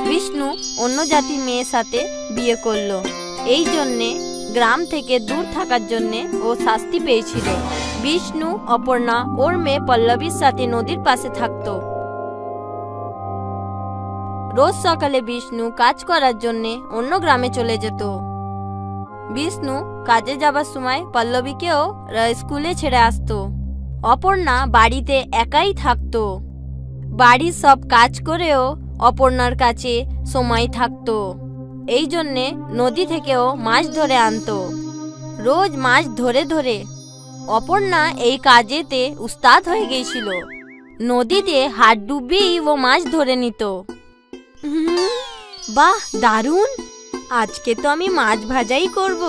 বিষ্ণু অন্য জাতির মেয়ের সাথে বিয়ে করলো। এই জন্যে গ্রাম থেকে দূর থাকার জন্যে ও শাস্তি পেয়েছিল। বিষ্ণু অপর্ণা ওর মেয়ে পল্লবীর সাথে নদীর পাশে থাকতো। রোজ সকালে বিষ্ণু কাজ করার জন্যে অন্য গ্রামে চলে যেত। বিষ্ণু কাজে যাবার সময় পল্লবীকেও স্কুলে ছেড়ে আসতো। অপর্ণা বাড়িতে একাই থাকতো। বাড়ির সব কাজ করেও অপর্ণার কাছে সময় থাকতো। এই জন্যে নদী থেকেও মাছ ধরে আনতো। রোজ মাছ ধরে ধরে অপর্ণা এই কাজেতে উস্তাদ হয়ে গিয়েছিল। নদীতে হাত ডুবিয়েই ও মাছ ধরে নিত। বাহ, দারুণ! আজকে তো আমি মাছ ভাজাই করব।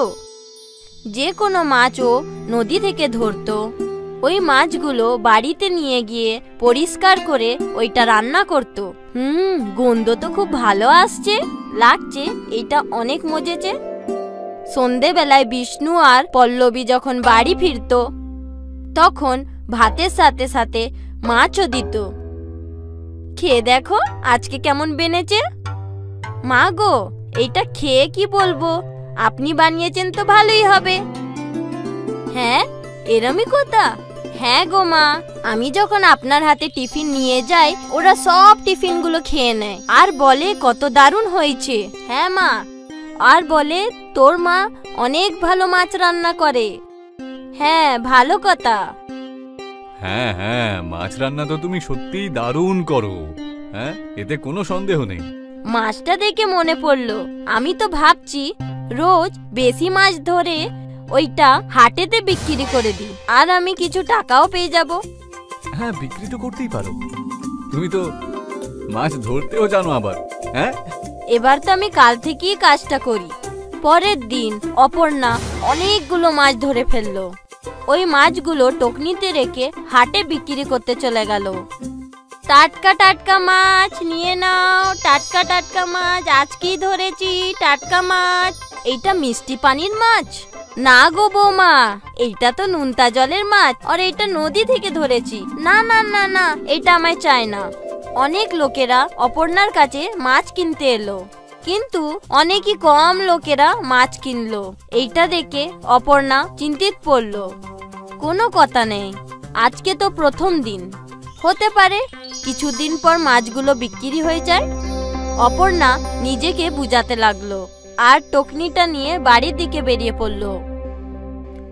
যে কোনো মাছ ও নদী থেকে ধরতো। ওই মাছগুলো বাড়িতে নিয়ে গিয়ে পরিষ্কার করে ওইটা রান্না করত। গন্ধ তো খুব ভালো আসছে, লাগছে এটা অনেক মজেছে। সন্ধেবেলায় বিষ্ণু আর পল্লবী যখন বাড়ি ফিরত তখন ভাতের সাথে সাথে মাছও দিত। খেয়ে দেখো আজকে কেমন বেনেছে। মা গো, এইটা খেয়ে কি বলবো, আপনি বানিয়েছেন তো ভালোই হবে। হ্যাঁ, এরমই কথা। হ্যাঁ গো মা, আমি যখন আপনার হাতে টিফিন নিয়ে যাই ওরা সব টিফিনগুলো খেয়ে নেয় আর বলে কত দারুণ হয়েছে। হ্যাঁ মা, আর বলে তোর মা অনেক ভালো মাছ রান্না করে। হ্যাঁ, ভালো কথা। হ্যাঁ হ্যাঁ, মাছ রান্না তো তুমি সত্যিই দারুণ করো। হ্যাঁ, এতে কোনো সন্দেহ নেই। মাছটা দেখে মনে পড়লো, আমি তো ভাবছি রোজ বেশি মাছ ধরে ওইটা হাটেতে বিক্রি করে দিই আর আমি কিছু টাকাও পেয়ে যাব। হ্যাঁ, বিক্রি তো করতেই পারো। তুমি তো মাছ ধরতেও জানো আবার। হ্যাঁ, এবার তো আমি কাল থেকেই কাজটা করি। পরের দিন অপর্ণা অনেকগুলো মাছ ধরে ফেললো। ওই মাছগুলো টকনিতে রেখে হাটে বিক্রি করতে চলে গেল। টাটকা টাটকা মাছ নিয়ে নাও, টাটকা টাটকা মাছ আজকেই ধরেছি, টাটকা মাছ। এইটা মিষ্টি পানির মাছ না গো বৌমা, এইটা তো নুনতা জলের মাছ আর এইটা নদী থেকে ধরেছি। না না না না, এটা আমায় চাই না। অনেক লোকেরা অপর্ণার কাছে মাছ কিনতে এলো, কিন্তু অনেকই কম লোকেরা মাছ কিনলো। এইটা দেখে অপর্ণা চিন্তিত পড়ল। কোনো কথা নেই, আজকে তো প্রথম দিন, হতে পারে কিছুদিন পর মাছগুলো বিক্রি হয়ে যায়। অপর্ণা নিজেকে বুঝাতে লাগলো আর টকনিটা নিয়ে বাড়ির দিকে বেরিয়ে পড়লো।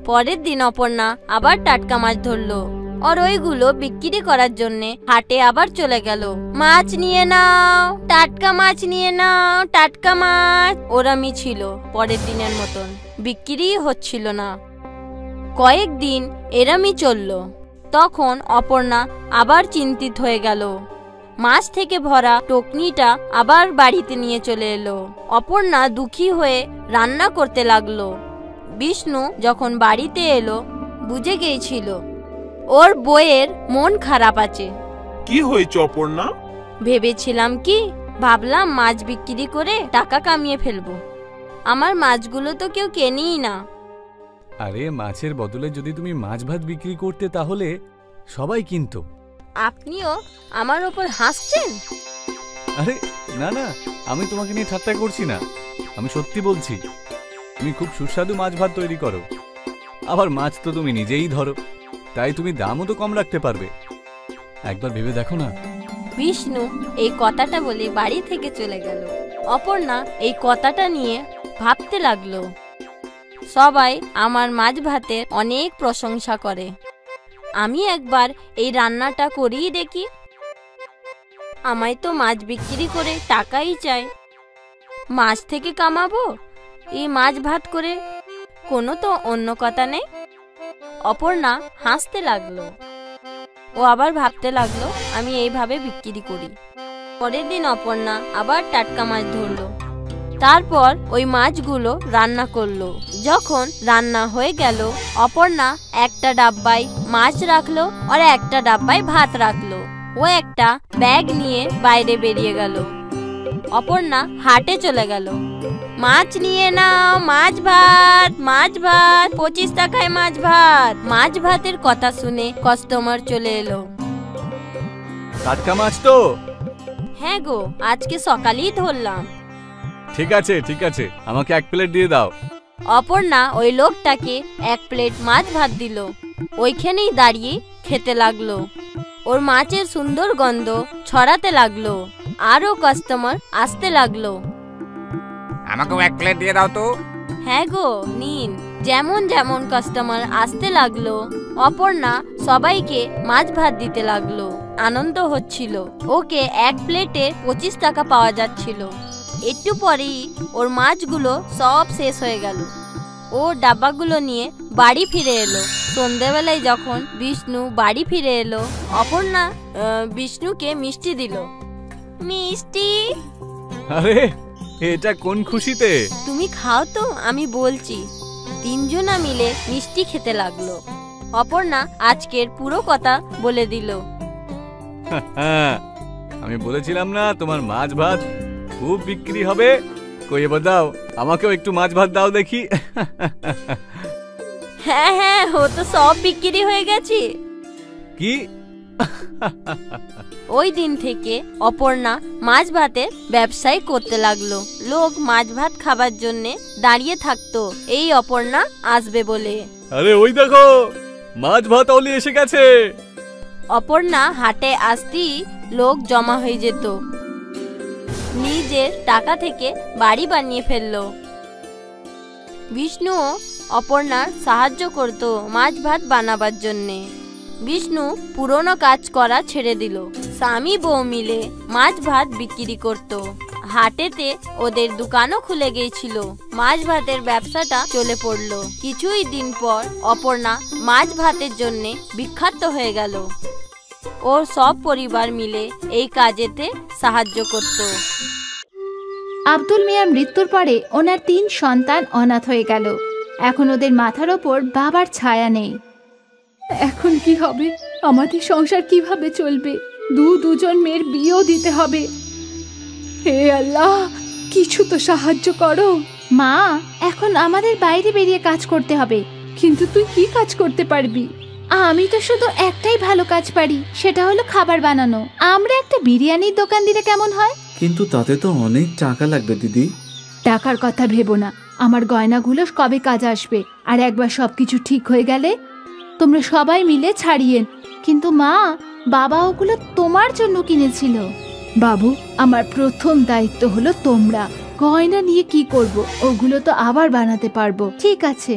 পরের দিন অপর্ণা আবার টাটকা মাছ ধরলো আর ওইগুলো বিক্রি করার জন্যে হাটে আবার চলে গেল। মাছ নিয়ে নাও, টাটকা মাছ নিয়ে নাও, টাটকা মাছ। ওরমই ছিল পরের দিনের মতন, বিক্রি হচ্ছিল না। কয়েকদিন এরমই চলল। তখন অপর্ণা আবার চিন্তিত হয়ে গেল। মাছ থেকে ভরা টকনিটা আবার বাড়িতে নিয়ে চলে এলো। অপর্ণা দুঃখী হয়ে রান্না করতে লাগলো। বিষ্ণু যখন বাড়িতে এলো বুঝে গিয়েছিল ওর বউয়ের মন খারাপ আছে। কি হয়েছে অপর্ণা? ভেবেছিলাম কি, ভাবলাম মাছ বিক্রি করে টাকা কামিয়ে ফেলবো। আমার মাছগুলো তো কেউ কেনেই না। আরে, মাছের বদলে যদি তুমি মাছ ভাত বিক্রি করতে তাহলে সবাই কিনতো। আপনিও আমার ওপর হাসছেন? আরে না না, আমি তোমাকে নিয়ে ঠাট্টা করছি না, আমি সত্যি বলছি। তুমি খুব সুস্বাদু মাছ ভাত তৈরি করো, আবার মাছ তো তুমি নিজেই ধরো, তাই তুমি দামও তো কম রাখতে পারবে। একবার ভেবে দেখো না। বিষ্ণু এই কথাটা বলে বাড়ি থেকে চলে গেল। অপর্ণা এই কথাটা নিয়ে ভাবতে লাগলো, সবাই আমার মাছ ভাতের অনেক প্রশংসা করে, আমি একবার এই রান্নাটা করেই দেখি। আমায় তো মাছ বিক্রি করে টাকাই চাই, মাছ থেকে কামাবো, এই মাছ ভাত করে কোনো তো অন্য কথা নেই। অপর্ণা হাসতে লাগলো। ও আবার ভাবতে লাগলো, আমি এইভাবে বিক্রি করি। পরের দিন অপর্ণা আবার টাটকা মাছ ধরলো। তারপর ওই মাছগুলো রান্না করলো। যখন রান্না হয়ে গেল, অপর্ণা একটা ডাব্বায় মাছ রাখলো আর একটা ডাব্বায় ভাত রাখলো। ও একটা ব্যাগ নিয়ে বাইরে বেরিয়ে গেল। অপর্ণা হাটে চলে গেল। মাছ নিয়ে নাও, মাছ ভাত, মাছ ভাত, 25 টাকায় মাছ ভাত। মাছ ভাতের কথা শুনে কাস্টমার চলে এলো। টাটকা মাছ তো? হ্যাঁ গো, আজকে সকালেই ধরলাম। ঠিক আছে ঠিক আছে, আমাকে 1 প্লেট দিয়ে দাও। অপর্ণা ওই লোকটাকে 1 প্লেট মাছ ভাত দিল। ওইখানেই দাঁড়িয়ে খেতে লাগলো। ওর মাছের সুন্দর গন্ধ ছড়াতে লাগলো। আরো কাস্টমার আসতে লাগলো। আমাকেও 1 প্লেট দিয়ে দাও তো। হ্যাঁ গো, নিন। যেমন যেমন কাস্টমার আসতে লাগলো, অপর্ণা সবাইকে মাছ ভাত দিতে লাগলো। আনন্দ হচ্ছিল। ওকে 1 প্লেটে 25 টাকা পাওয়া যাচ্ছিল। একটু পরেই ওর মাছগুলো সব শেষ হয়ে গেল। ও ডাব্বাগুলো নিয়ে বাড়ি ফিরে এলো। সন্ধ্যেবেলায় যখন বিষ্ণু বাড়ি ফিরে এলো, অপর্ণা বিষ্ণুকে মিষ্টি দিল। মিষ্টি? আরে এটা কোন খুশিতে? তুমি খাও তো, আমি বলছি। 3 জনা মিলে মিষ্টি খেতে লাগলো। অপর্ণা আজকের পুরো কথা বলে দিল। আমি বলেছিলাম না তোমার মাছ ভাত খুব বিক্রি হবে। কই এবার দাও, আমাকেও একটু মাছ ভাত দাও দেখি। হ্যাঁ হ্যাঁ, ও তো সব বিক্রি হয়ে গেছে। কি? ওই দিন থেকে অপর্ণা মাছ ভাতের ব্যবসায় করতে লাগলো। লোক মাছ ভাত খাবার জন্য দাঁড়িয়ে থাকতো এই অপর্ণা আসবে বলে। আরে ওই দেখো, মাছ ভাত অলি এসে গেছে। অপর্ণা হাটে আসতেই লোক জমা হয়ে যেত। নিজের টাকা থেকে বাড়ি বানিয়ে ফেললো। বিষ্ণু অপর্ণার সাহায্য করত মাছ ভাত বানাবার জন্যে। বিষ্ণু পুরনো কাজ করা ছেড়ে দিল। স্বামী বউ মিলে মাছ ভাত বিক্রি করত। হাটেতে ওদের দোকানও খুলে গিয়েছিল। মাছ ভাতের ব্যবসাটা চলে পড়লো। কিছুই দিন পর অপর্ণা মাছ ভাতের জন্যে বিখ্যাত হয়ে গেল। ওর সব পরিবার মিলে এই কাজেতে সাহায্য করত। আব্দুল মিয়ার মৃত্যুর পরে ওনার 3 সন্তান অনাথ হয়ে গেল। এখন ওদের মাথার ওপর বাবার ছায়া নেই। এখন কি হবে? আমাদের সংসার কিভাবে চলবে? দুজন মেয়ের বিয়েও দিতে হবে। হে আল্লাহ, কিছু তো সাহায্য করো। মা, এখন আমাদের বাইরে বেরিয়ে কাজ করতে হবে। কিন্তু তুই কি কাজ করতে পারবি? আমি তো শুধু একটাই ভালো কাজ পারি, সেটা হলো খাবার বানানো। আমরা একটা বিরিয়ানির দোকান দিলে কেমন হয়? কিন্তু তাতে তো অনেক টাকা লাগবে দিদি। টাকার কথা ভেবো না, আমার গয়নাগুলো কবে কাজ আসবে। আর একবার সবকিছু ঠিক হয়ে গেলে তোমরা সবাই মিলে ছাড়িয়ে। কিন্তু মা, বাবা ওগুলো তোমার জন্য কিনেছিল। বাবু, আমার প্রথম দায়িত্ব হলো তোমরা। গয়না নিয়ে কি করব? ওগুলো তো আবার বানাতে পারবো। ঠিক আছে।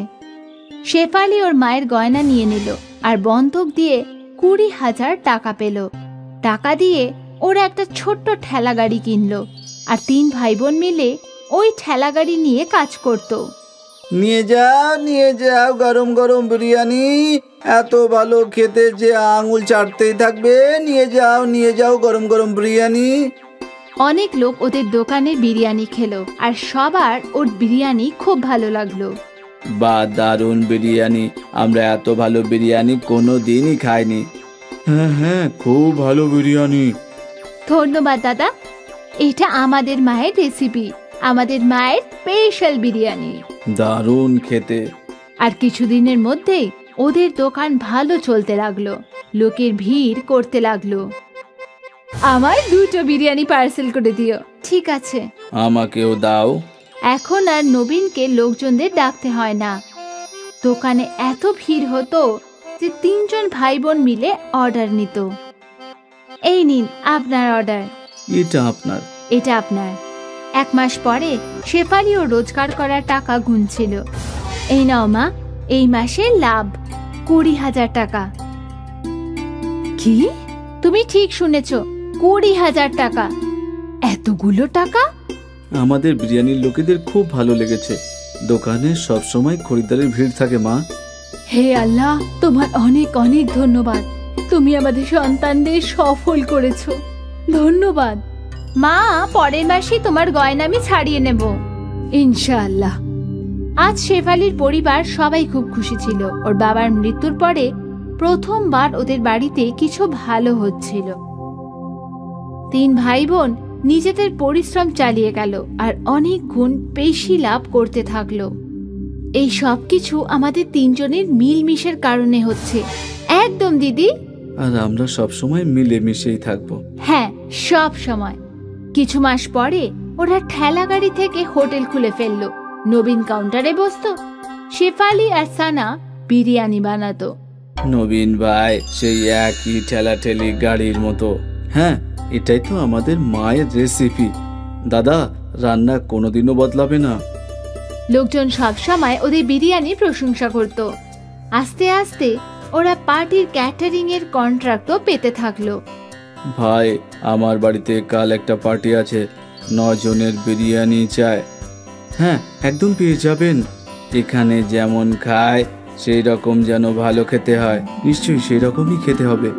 শেফালি ওর মায়ের গয়না নিয়ে নিল আর বন্ধক দিয়ে 20,000 টাকা পেল। টাকা দিয়ে ওরা একটা ছোট্ট ঠেলা গাড়ি কিনলো আর 3 ভাই বোন মিলে ওই ঠেলা গাড়ি নিয়ে কাজ করত। নিয়ে যাও গরম গরম বিরিয়ানি, এত ভালো খেতে যে আঙুল চাটতেই থাকবে। নিয়ে যাও গরম গরম বিরিয়ানি। অনেক লোক ওদের দোকানে বিরিয়ানি খেলো আর সবার ওর বিরিয়ানি খুব ভালো লাগলো। বা দারুণ বিরিয়ানি, আমরা এত ভালো বিরিয়ানি কোনো দিনই খাইনি। হ্যাঁ, খুব ভালো বিরিয়ানি। ধন্যবাদ দাদা, এটা আমাদের মায়ের রেসিপি, আমাদের মায়ের স্পেশাল বিরিয়ানি। দারুণ খেতে। আর কিছুদিনের মধ্যেই ওদের দোকান ভালো চলতে লাগলো। লোকের ভিড় করতে লাগলো। আমার 2টো বিরিয়ানি পার্সেল করে দিও। ঠিক আছে। আমাকেও দাও। এখন আর নবীনকে লোকজনদের ডাকতে হয় না। দোকানে এত ভিড় হতো যে 3 জন ভাই বোন মিলে অর্ডার নিত। এই নিন আপনার অর্ডার। এটা আপনার। এটা আপনার। 1 মাস পরে শেফালি ও রোজগার করার টাকা গুনছিল। এই নাও মা, এই মাসের লাভ 20,000 টাকা। কি? তুমি ঠিক শুনেছ, 20,000 টাকা। এতগুলো টাকা? আমাদের বিরিয়ানির লোকেদের খুব ভালো লেগেছে। দোকানে সব সময় খরিদ্দারের ভিড় থাকে মা। হে আল্লাহ, তোমার অনেক অনেক ধন্যবাদ। তুমি আমাদের সন্তানদের সফল করেছো। ধন্যবাদ মা। পরের মাসে তোমার গয়না আমি ছাড়িয়ে নেব ইনশাআল্লাহ। আজ শেফালির পরিবার সবাই খুব খুশি ছিল। ওর বাবার মৃত্যুর পরে প্রথমবার ওদের বাড়িতে কিছু ভালো হচ্ছিল। 3 ভাই বোন নিজেদের পরিশ্রম চালিয়ে গেল আর অনেক গুণ বেশি লাভ করতে থাকলো। এই সব কিছু আমাদের 3 জনের মিলমিশের কারণে হচ্ছে। একদম দিদি। আর আমরা সব সময় মিলেমিশেই থাকবো। হ্যাঁ, সব সময়। কিছু মাস পরে ওরা ঠেলা গাড়ি থেকে হোটেল খুলে ফেললো। নবীন কাউন্টারে বসতো, শেফালি আর সানা বিরিয়ানি বানাতো। নবীন ভাই, সেই একই ঠেলাঠেলি গাড়ির মতো। হ্যাঁ, এটাই তো আমাদের মায়ের রেসিপি। দাদা, রান্না কোনোদিনও বদলাবে না। লোকজন সবসময় ওদের বিরিয়ানির প্রশংসা করত। আস্তে আস্তে ওরা পার্টির ক্যাটারিং এর কন্ট্রাক্টও পেতে থাকলো। ভাই, আমার বাড়িতে কাল একটা পার্টি আছে, 9 জনের বিরিয়ানি চাই। হ্যাঁ, একদম পেয়ে যাবেন। এখানে যেমন খায় সেই রকম যেন ভালো খেতে হয়। নিশ্চয়ই সেই রকমই খেতে হবে।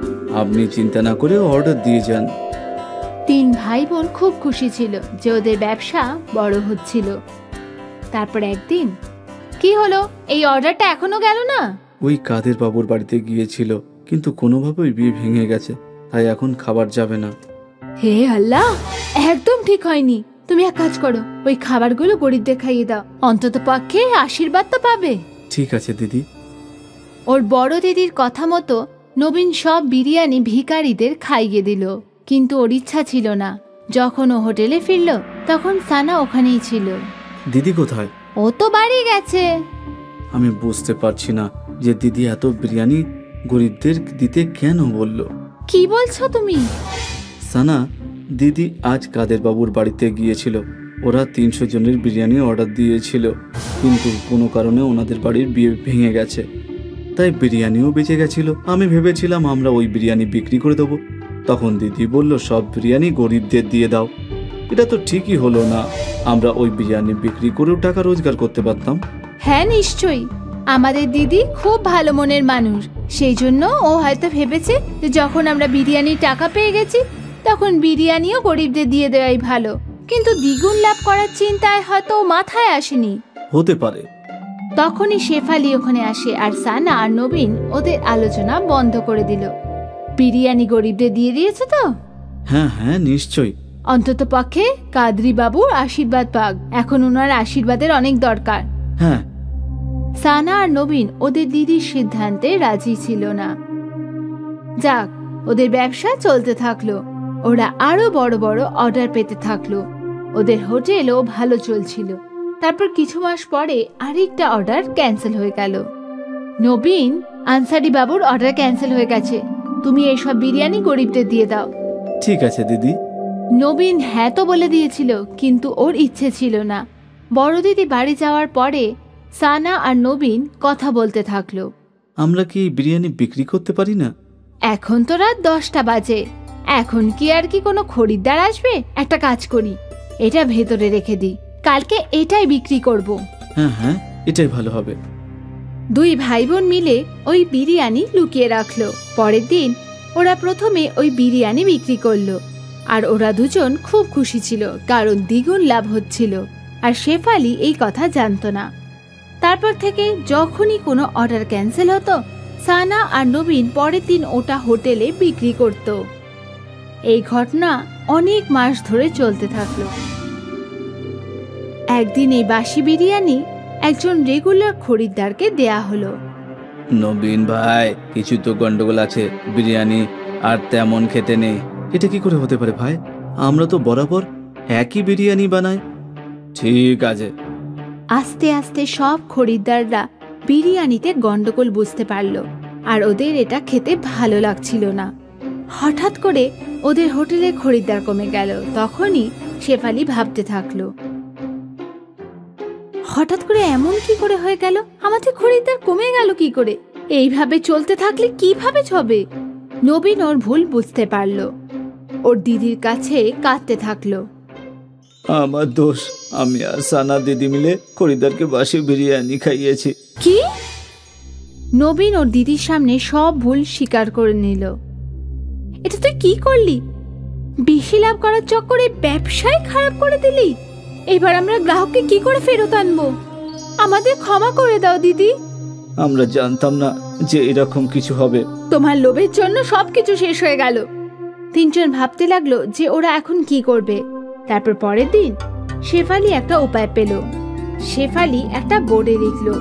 আপনি চিন্তা না করে অর্ডার দিয়ে যান। 3 ভাই বোন খুব খুশি ছিল যে ওদের ব্যবসা বড় হচ্ছিল। তারপর একদিন কি হলো, এই অর্ডারটা এখনো গেল না। ওই কাদের বাবুর বাড়িতে গিয়েছিল, কিন্তু কোনোভাবেই বিয়ে ভেঙে গেছে, তাই এখন খাবার যাবে না। হে আল্লাহ, একদম ঠিক হয়নি। তুমি এক কাজ করো, ওই খাবারগুলো গরিবদের খাইয়ে দাও, অন্তত পক্ষে আশীর্বাদ তো পাবে। ঠিক আছে দিদি। ওর বড় দিদির কথা মতো নবীন সব বিরিয়ানি ভিখারিদের খাইয়ে দিল। কিন্তু ওর ইচ্ছা ছিল না। যখন ও হোটেলে ফিরল তখন সানা ওখানেই ছিল। দিদি কোথায়? ও তো বাড়ি গেছে। আমি বুঝতে পারছি না যে দিদি এত বিরিয়ানি গরিবদের দিতে কেন বলল। কি বলছো তুমি? সানা, দিদি আজ কাদের বাবুর বাড়িতে গিয়েছিল। ওরা 300 জনের বিরিয়ানি অর্ডার দিয়েছিল, কিন্তু কোনো কারণে ওনাদের বাড়ির বিয়ে ভেঙে গেছে, তাই বিরিয়ানিও বেঁচে গেছিল। আমি ভেবেছিলাম আমরা ওই বিরিয়ানি বিক্রি করে দেবো। তখন দিদি বলল সব বিরিয়ানি গরিবদের দিয়ে দাও। এটা তো ঠিকই হলো না, আমরা ওই বিরিয়ানি বিক্রি করেও টাকা রোজগার করতে পারতাম। হ্যাঁ নিশ্চয়ই, আমাদের দিদি খুব ভালো মনের মানুষ। সেই জন্য ও হয়তো ভেবেছে যে যখন আমরা বিরিয়ানির টাকা পেয়ে গেছি তখন বিরিয়ানিও গরিবদের দিয়ে দেওয়াই ভালো। কিন্তু দ্বিগুণ লাভ করার চিন্তায় হয়তো মাথায় আসেনি। হতে পারে। তখনই শেফালি ওখানে আসে আর সানা আর নবীন ওদের আলোচনা বন্ধ করে দিল। বিরিয়ানি গরিবদের দিয়ে দিয়েছে তো? হ্যাঁ হ্যাঁ, নিশ্চয়ই। অন্তত পক্ষে কাদরি বাবুর আশীর্বাদ পাক, এখন ওনার আশীর্বাদের অনেক দরকার। হ্যাঁ। সানা আর নবীন ওদের দিদির সিদ্ধান্তে রাজি ছিল না। যাক, ওদের ব্যবসা চলতে থাকলো। ওরা আরো বড় বড় অর্ডার পেতে থাকলো। ওদের হোটেলও ভালো চলছিল। তারপর কিছু মাস পরে আরেকটা অর্ডার ক্যান্সেল হয়ে গেল। নবীন, আনসারি বাবুর অর্ডার ক্যান্সেল হয়ে গেছে, তুমি এইসব বিরিয়ানি গরিবদের দিয়ে দাও। ঠিক আছে দিদি। নবীন হ্যাঁ তো বলে দিয়েছিল, কিন্তু ওর ইচ্ছে ছিল না। বড় দিদি বাড়ি যাওয়ার পরে সানা আর নবীন কথা বলতে থাকলো। আমরা কি বিরিয়ানি বিক্রি করতে পারি না? এখন তো রাত 10টা বাজে, এখন কি আর কি কোনো খরিদ্দার আসবে? একটা কাজ করি, এটা ভেতরে রেখে দিই, কালকে এটাই বিক্রি করব। হ্যাঁ হ্যাঁ, এটাই ভালো হবে। 2 ভাই বোন মিলে ওই বিরিয়ানি লুকিয়ে রাখলো। পরের দিন ওরা প্রথমে ওই বিরিয়ানি বিক্রি করলো, আর ওরা দুজন খুব খুশি ছিল, কারণ দ্বিগুণ লাভ হচ্ছিল। আর শেফালি এই কথা জানতো না। তারপর থেকে যখনই কোনো অর্ডার ক্যান্সেল হতো, সানা আর নবীন পরের দিন ওটা হোটেলে বিক্রি করত। এই ঘটনা অনেক মাস ধরে চলতে থাকলো। একদিন এই বাসি বিরিয়ানি একজন রেগুলার খরিদ্দারকে দেয়া হলো। নবীন ভাই, কিছু তো গন্ডগোল আছে, বিরিয়ানি আর তেমন খেতে নেই। এটা কি করে হতে পারে ভাই? আমরা তো বরাবর একই বিরিয়ানি বানাই। ঠিক আছে। আস্তে আস্তে সব খরিদ্দাররা বিরিয়ানিতে গন্ডগোল বুঝতে পারলো, আর ওদের এটা খেতে ভালো লাগছিল না। হঠাৎ করে ওদের হোটেলে খরিদ্দার কমে গেল। তখনই শেফালি ভাবতে থাকলো, হঠাৎ করে এমন কি করে হয়ে গেল? আমাদের খরিদ্দার কমে গেল কি করে? এইভাবে চলতে থাকলে কিভাবে হবে? নবীন ওর ভুল বুঝতে পারলো। ওর দিদির কাছে কাঁদতে থাকলো। আমার দোষ, আমি আর সানা দিদি মিলে খরিদ্দারকে বাসি বিরিয়ানি খাইয়েছি। কি? নবীন ওর দিদির সামনে সব ভুল স্বীকার করে নিল। এটা তুই কি করলি? বেশি লাভ করার চক্করে ব্যবসায় খারাপ করে দিলি। এবার আমরা গ্রাহককে কি করে ফেরত আনবো? আমাদের ক্ষমা করে দাও দিদি। আমরা জানতাম না যে এরকম কিছু হবে। তোমার লোভের জন্য সবকিছু শেষ হয়ে গেল। 3 জন ভাবতে লাগলো যে ওরা এখন কি করবে। তারপর পরের দিন শেফালি একটা উপায় পেল। শেফালি একটা বোর্ডে লিখলো,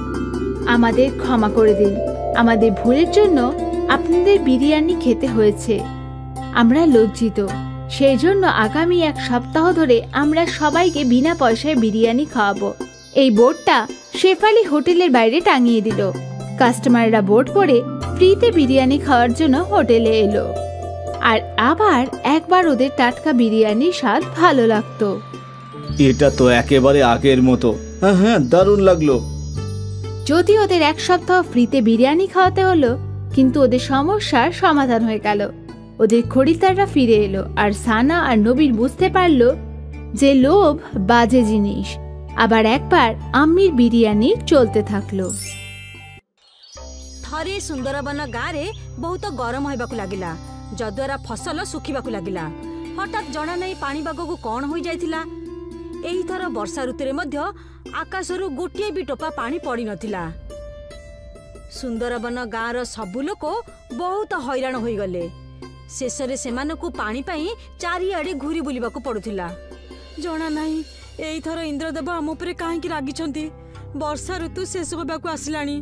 আমাদের ক্ষমা করে দিন, আমাদের ভুলের জন্য আপনাদের বিরিয়ানি খেতে হয়েছে, আমরা লজ্জিত। সেই জন্য আগামী 1 সপ্তাহ ধরে আমরা সবাইকে বিনা পয়সায় বিরিয়ানি খাওয়াবো। এই বোর্ডটা শেফালি হোটেলের বাইরে টাঙিয়ে দিল। কাস্টমাররা বোর্ড পড়ে ফ্রিতে বিরিয়ানি খাওয়ার জন্য হোটেলে এলো। আর আবার একবার ওদের টাটকা বিরিয়ানির স্বাদ ভালো লাগতো। এটা তো একেবারে আগের মতো। হ্যাঁ হ্যাঁ, দারুণ লাগলো। যদি ওদের 1 সপ্তাহ ফ্রিতে বিরিয়ানি খাওয়াতে হলো, কিন্তু ওদের সমস্যার সমাধান হয়ে গেল। ওদের খরিদ্দাররা ফিরে এলো আর সানা আর নবীর বুঝতে পারলো যে লোভ বাজে জিনিস। আবার একবার আম্মির বিরিয়ানি চলতে থাকলো। থরে সুন্দরবন গাঁরে বহুত গরম হইবাকু লাগিলা, যদ্ୱାରା ফসল শুখিবাকু লাগিলা। হঠাৎ জଣା নাই পাଣିପାଗକୁ କଣ ହୋଇଯାଇଥିଲା। ଏଇଥର ବର୍ଷା ଋତୁରେ ମଧ୍ୟ ଆକାଶରୁ ଗୋଟିଏ ବି ଟୋପା ପାଣି ପଡ଼ିନଥିଲା। ସୁନ୍ଦରବନ ଗାଁର ସବୁ ଲୋକ ବହୁତ ହଇରାଣ ହୋଇଗଲେ। ଶେଷରେ ସେମାନଙ୍କୁ ପାଣି ପାଇଁ ଚାରିଆଡ଼େ ଘୁରି ବୁଲିବାକୁ ପଡୁଥିଲା। ଜଣା ନାହିଁ ଏଇଥର ଇନ୍ଦ୍ରଦେବ ଆମ ଉପରେ କାହିଁକି ରାଗିଛନ୍ତି। ବର୍ଷା ଋତୁ ଶେଷ ହେବାକୁ ଆସିଲାଣି,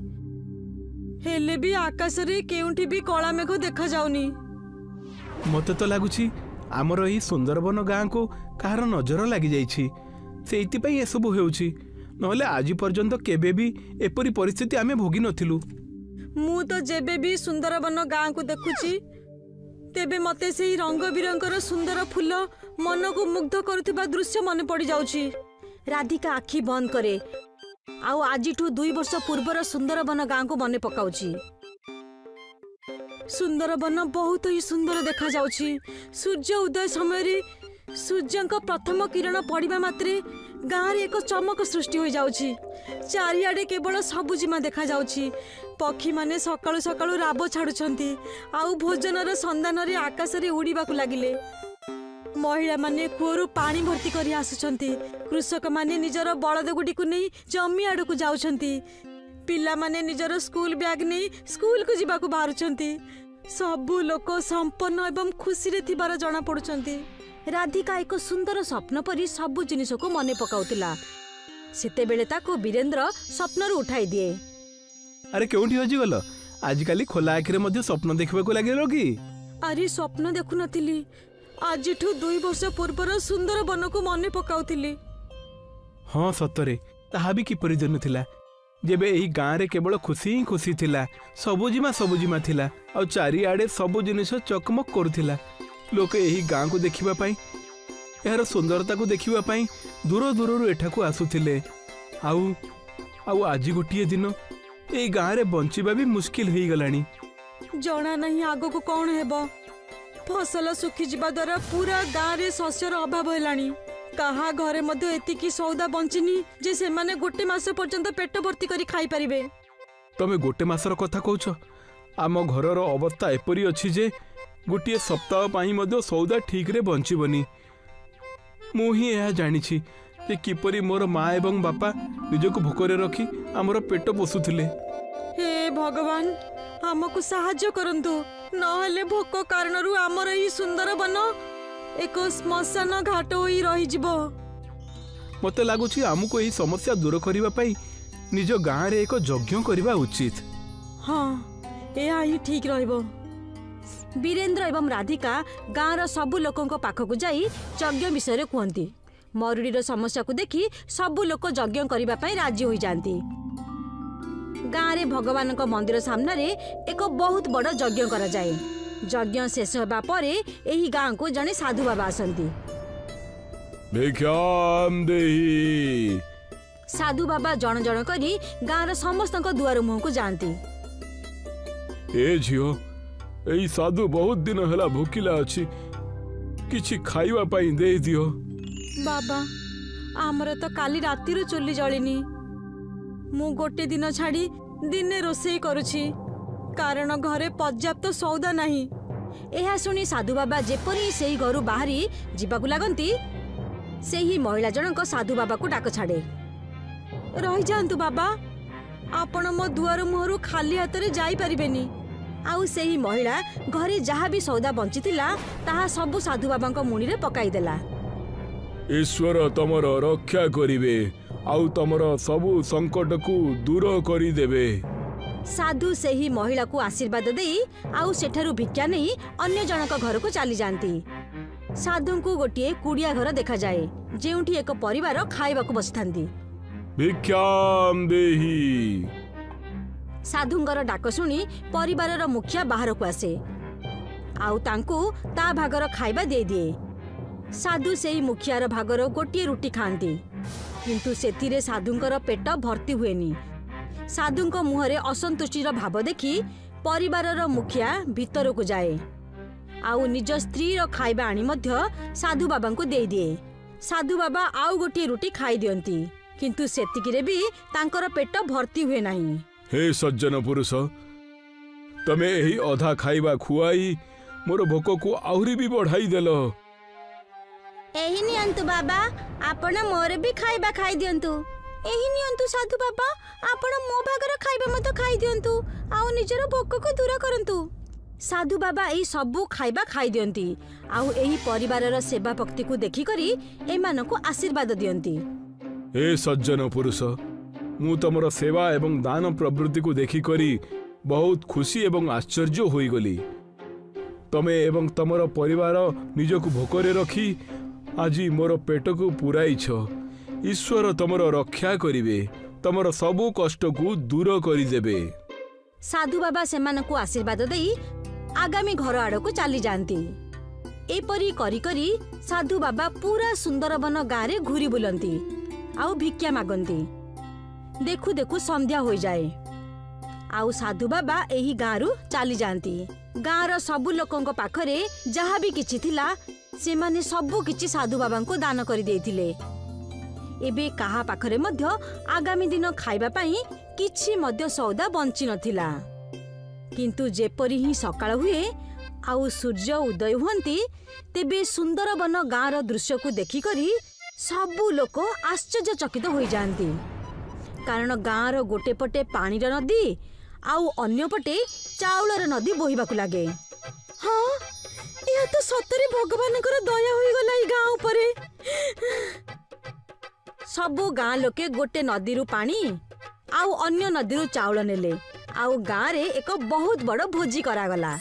ହେଲେ ବି ଆକାଶରେ କେଉଁଠି ବି କଳା ମେଘ ଦେଖାଯାଉନି। ମତେ ତ ଲାଗୁଛି ଆମର ଏହି ସୁନ୍ଦରବନ ଗାଁକୁ କାହାର ନଜର ଲାଗିଯାଇଛି, ସେଇଥିପାଇଁ ଏସବୁ ହେଉଛି। ନହେଲେ ଆଜି ପର୍ଯ୍ୟନ୍ତ କେବେ ବି ଏପରି ପରିସ୍ଥିତି ଆମେ ଭୋଗି ନଥିଲୁ। ମୁଁ ତ ଯେବେ ବି ସୁନ୍ଦରବନ ଗାଁକୁ ଦେଖୁଛି, ତେବେ ମତେ ସେଇ ରଙ୍ଗ ବିରଙ୍ଗର ସୁନ୍ଦର ଫୁଲ ମନକୁ ମୁଗ୍ଧ କରୁଥିବା ଦୃଶ୍ୟ ମନେ ପଡ଼ିଯାଉଛି। ରାଧିକା ଆଖି ବନ୍ଦ କରେ ଆଉ ଆଜିଠୁ 2 ବର୍ଷ ପୂର୍ବର ସୁନ୍ଦରବନ ଗାଁକୁ ମନେ ପକାଉଛି। ସୁନ୍ଦରବନ ବହୁତ ହିଁ ସୁନ୍ଦର ଦେଖାଯାଉଛି। ସୂର୍ଯ୍ୟ ଉଦୟ ସମୟରେ ସୂର୍ଯ୍ୟଙ୍କ ପ୍ରଥମ କିରଣ ପଡ଼ିବା ମାତ୍ରେ ଗାଁରେ ଏକ ଚମକ ସୃଷ୍ଟି ହୋଇଯାଉଛି। ଚାରିଆଡ଼େ କେବଳ ସବୁଜିମା ଦେଖାଯାଉଛି। ପକ୍ଷୀମାନେ ସକାଳୁ ସକାଳୁ ରାବ ଛାଡ଼ୁଛନ୍ତି ଆଉ ଭୋଜନର ସନ୍ଧାନରେ ଆକାଶରେ ଉଡ଼ିବାକୁ ଲାଗିଲେ। ମହିଳାମାନେ କୂଅରୁ ପାଣି ଭର୍ତ୍ତି କରି ଆସୁଛନ୍ତି। କୃଷକମାନେ ନିଜର ବଳଦଗୁଡ଼ିକୁ ନେଇ ଜମି ଆଡ଼କୁ ଯାଉଛନ୍ତି। ପିଲାମାନେ ନିଜର ସ୍କୁଲ ବ୍ୟାଗ୍ ନେଇ ସ୍କୁଲକୁ ଯିବାକୁ ବାହାରୁଛନ୍ତି। ସବୁ ଲୋକ ସମ୍ପନ୍ନ ଏବଂ ଖୁସିରେ ଥିବାର ଜଣାପଡ଼ୁଛନ୍ତି। ରାଧିକା ଏକ ସୁନ୍ଦର ସ୍ୱପ୍ନ ପରି ସବୁ ଜିନିଷକୁ ମନେ ପକାଉଥିଲା। ସେତେବେଳେ ତାକୁ ବୀରେନ୍ଦ୍ର ସ୍ୱପ୍ନରୁ ଉଠାଇ ଦିଏ। ଆରେ କେଉଁଠି ହଜିଗଲ? ଆଜିକାଲି ଖୋଲା ଆଖିରେ ମଧ୍ୟ ସ୍ୱପ୍ନ ଦେଖିବାକୁ ଲାଗିଲ କି? ଆରେ ସ୍ୱପ୍ନ ଦେଖୁନଥିଲି, ଆଜିଠୁ 2 ବର୍ଷ ପୂର୍ବର ସୁନ୍ଦରବନକୁ ମନେ ପକାଉଥିଲି। ହଁ ସତରେ, ତାହା ବି କିପରି ଦିନ ଥିଲା ଯେବେ ଏହି ଗାଁରେ କେବଳ ଖୁସି ହିଁ ଖୁସି ଥିଲା। ସବୁଜିମା ଥିଲା ଆଉ ଚାରିଆଡ଼େ ସବୁ ଜିନିଷ ଚକମକ କରୁଥିଲା। ଲୋକେ ଏହି ଗାଁକୁ ଦେଖିବା ପାଇଁ, ଏହାର ସୁନ୍ଦରତାକୁ ଦେଖିବା ପାଇଁ ଦୂର ଦୂରରୁ ଏଠାକୁ ଆସୁଥିଲେ। ଆଉ ଆଜି ଗୋଟିଏ ଦିନ ଏହି ଗାଁରେ ବଞ୍ଚିବା ବି ମୁସ୍କିଲ ହେଇଗଲାଣି। ଜଣା ନାହିଁ ଆଗକୁ କ'ଣ ହେବ। ଫସଲ ଶୁଖିଯିବା ଦ୍ୱାରା ପୁରା ଗାଁରେ ଶସ୍ୟର ଅଭାବ ହେଲାଣି। କାହା ଘରେ ମଧ୍ୟ ଏତିକି ସଉଦା ବଞ୍ଚିନି ଯେ ସେମାନେ 1 ମାସ ପର୍ଯ୍ୟନ୍ତ ପେଟ ଭର୍ତ୍ତି କରି ଖାଇପାରିବେ। ତମେ 1 ମାସର କଥା କହୁଛ? ଆମ ଘରର ଅବସ୍ଥା ଏପରି ଅଛି ଯେ ଗୋଟିଏ ସପ୍ତାହ ପାଇଁ ମଧ୍ୟ ସଉଦା ଠିକରେ ବଞ୍ଚିବନି। ମୁଁ ହିଁ ଏହା ଜାଣିଛି ଯେ କିପରି ମୋର ମା ଏବଂ ବାପା ନିଜକୁ ଭୋକରେ ରଖି ଆମର ପେଟ ପୋଷୁଥିଲେ। ହେ ଭଗବାନ, ଆମକୁ ସାହାଯ୍ୟ କରନ୍ତୁ, ନହେଲେ ଭୋକ କାରଣରୁ ଆମର ଏହି ସୁନ୍ଦରବନ ଏକ ଶ୍ମଶାନ ଘାଟ ହୋଇ ରହିଯିବ। ମୋତେ ଲାଗୁଛି ଆମକୁ ଏହି ସମସ୍ୟା ଦୂର କରିବା ପାଇଁ ନିଜ ଗାଁରେ ଏକ ଯଜ୍ଞ କରିବା ଉଚିତ। ହଁ, ଏହା ହିଁ ଠିକ୍ ରହିବ। ବୀରେନ୍ଦ୍ର ଏବଂ ରାଧିକା ଗାଁର ସବୁ ଲୋକଙ୍କ ପାଖକୁ ଯାଇ ଯଜ୍ଞ ବିଷୟରେ କୁହନ୍ତି। ମରୁଡ଼ିର ସମସ୍ୟାକୁ ଦେଖି ସବୁ ଲୋକ ଯଜ୍ଞ କରିବା ପାଇଁ ରାଜି ହୋଇଯାଆନ୍ତି। ଗାଁରେ ଭଗବାନଙ୍କ ମନ୍ଦିର ସାମ୍ନାରେ ଏକ ବହୁତ ବଡ଼ ଯଜ୍ଞ କରାଯାଏ। ଯଜ୍ଞ ଶେଷ ହେବା ପରେ ଏହି ଗାଁକୁ ଜଣେ ସାଧୁ ବାବା ଆସନ୍ତି। ସାଧୁ ବାବା ଜଣ ଜଣ କରି ଗାଁର ସମସ୍ତଙ୍କ ଦୁଆର ମୁହଁକୁ ଯାଆନ୍ତି। ଏ ଝିଅ, ଏଇ ସାଧୁ ବହୁତ ଦିନ ହେଲା ଭୋକିଲା ଅଛି, କିଛି ଖାଇବା ପାଇଁ ଦେଇଦିଅ। ବାବା, ଆମର ତ କାଲି ରାତିରୁ ଚୁଲି ଜଳିନି। ମୁଁ 1 ଦିନ ଛାଡ଼ି ଦିନେ ରୋଷେଇ କରୁଛି, କାରଣ ଘରେ ପର୍ଯ୍ୟାପ୍ତ ସଉଦା ନାହିଁ। ଏହା ଶୁଣି ସାଧୁ ବାବା ଯେପରି ସେହି ଘରୁ ବାହାରି ଯିବାକୁ ଲାଗନ୍ତି, ସେହି ମହିଳା ଜଣଙ୍କ ସାଧୁ ବାବାକୁ ଡାକ ଛାଡ଼େ। ରହିଯାଆନ୍ତୁ ବାବା, ଆପଣ ମୋ ଦୁଆର ମୁହଁରୁ ଖାଲି ହାତରେ ଯାଇପାରିବେନି। ଆଉ ସେହି ମହିଳା ଘରେ ଯାହା ବି ସଉଦା ବଞ୍ଚିଥିଲା ତାହା ସବୁ ସାଧୁ ବାବାଙ୍କ ମୁଣିରେ ପକାଇଦେଲା। ଈଶ୍ୱର ତମର ରକ୍ଷା କରିବେ ଆଉ ତମର ସବୁ ସଂକଟକୁ ଦୂର କରିଦେବେ। ସାଧୁ ସେହି ମହିଳାକୁ ଆଶୀର୍ବାଦ ଦେଇ ଆଉ ସେଠାରୁ ଭିକ୍ଷା ନେଇ ଅନ୍ୟ ଜଣଙ୍କ ଘରକୁ ଚାଲିଯାଆନ୍ତି। साधु को गोटे कुड़िया घर देखा जाए जेउठी एक परिवार खाइबाकू बसिथांती। भिक्षाम देहि। साधुंकर डाक शुणी परिवार मुखिया बाहर को आसे आउ तांकू ता भागर खाइबा दे दिए। साधु सेई मुखियार भागर गोटे रुटी खाती किंतु सेथिरे साधुंकर पेट भर्ती हुएनी। साधुंक मुहरे असंतुष्टिर भाव देखि परिवारर मुखिया भीतर को जाए आउ निज स्त्री रो खाइबा आनी मध्य साधु बाबा को दे दिए। साधु बाबा आउ गोटे रुटी खाई दियंती किंतु सेतिकिरे भी तांकर पेट भर्ती हुए नहीं। हे सज्जन पुरुष, तमे एही अधा खाइबा खुआई मोर भोक को आहुरी भी बढ़ाई देलो। एही नियंतु बाबा, आपण मोर भी खाइबा खाई दियंतु। एही नियंतु साधु बाबा, आपण मो भागर खाइबा मत खाई दियंतु आउ निजर भोक को दूर करंतु। साधु बाबा एही सबु खाइबा खाई दियंती आउ एही परिवारर सेवा भक्ति को देखि करी एमानको आशीर्वाद दियंती। हे सज्जन पुरुष, मु तमर सेवा एवं दान प्रवृत्ति को देखि करी बहुत खुशी एवं आश्चर्य होई गली। तमे एवं तमर परिवार निजको भोकरे रखी आज मोर पेट को पुराइछ। ईश्वर तमर रक्षा करिवे, तमर सबु कष्ट को दूर करी देबे। साधु बाबा सेमानकु आशीर्वाद देई आगामी घर आड़को चली जाती। एपरी करी करी साधु बाबा पूरा सुंदरबन गाँव रे घूरी बुलंती आउ भिक्षा मागंती। देखु देखु संध्या हो जाए आउ साधु बाबा एही गाँव चली जाती। गाँवर सबु लोकंक पाखरे जहाँ भी किछि थिला सेमाने सबु किछि साधु बाबा को दान करि देथिले। एबे काहा पाखरे मध्य आगामी दिन खाइबा पाई किछि मध्य सौदा बंची नथिला। किंतु जेपरी ही सकाळ हुए आउ सूर्य उदय हुंती तेबे सुंदरबन गाँवर दृश्य को देखि करी सबु लोक आश्चर्यचकित हो जाती। कारण गाँवर गोटे पटे पानीर नदी आउ अन्य पटे चाउलर नदी बोहिबाकू लागे। हाँ, यह तो सतरे भगवानकर दया होई गला ई गाँव उपरे। सबु गाँ लोके गोटे नदी रु पानी आउ अन्य नदी रु चाउल नेले आउ गाँव रे एक बहुत बड़ भोजी करागला।